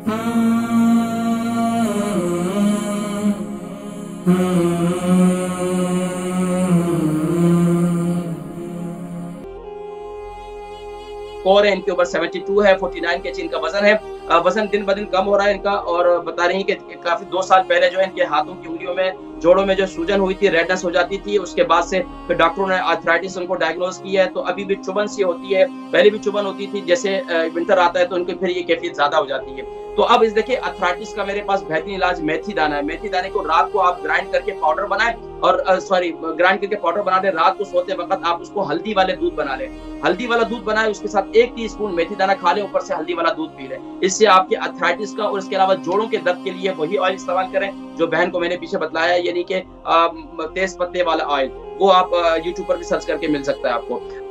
Score है इनके ऊपर 72 है, 49 के इनका वजन है। वजन दिन ब दिन कम हो रहा है इनका, और बता रही है कि काफी 2 साल पहले जो है इनके हाथों की उंगलियों में, जोड़ों में जो सूजन हुई थी, रेडनेस हो जाती थी। उसके बाद से फिर डॉक्टरों ने आर्थराइटिस उनको डायग्नोज किया है। तो अभी भी चुभन सी होती है, पहले भी चुभन होती थी, जैसे विंटर आता है तो उनकी फिर ये कैफियत ज्यादा हो जाती है। तो अब इस देखिए आर्थराइटिस का मेरे पास बेहतरीन इलाज मेथी दाना है। मेथी दाने को रात को आप ग्राइंड करके पाउडर बनाएं, और ग्राइंड करके पाउडर बना लें। रात को सोते वक्त आप उसको हल्दी वाले दूध बना लें। हल्दी वाला दूध बनाए, उसके साथ 1 टीस्पून मेथी दाना खा लें, ऊपर से हल्दी वाला दूध पी लें। इससे आपके आर्थराइटिस का और इसके अलावा जोड़ों के दर्द के लिए वही ऑयल इस्तेमाल करें जो बहन को मैंने पीछे बताया है, यानी कि तेज पत्ते वाला ऑयल। वो आप यूट्यूब पर भी सर्च करके मिल सकता है आपको।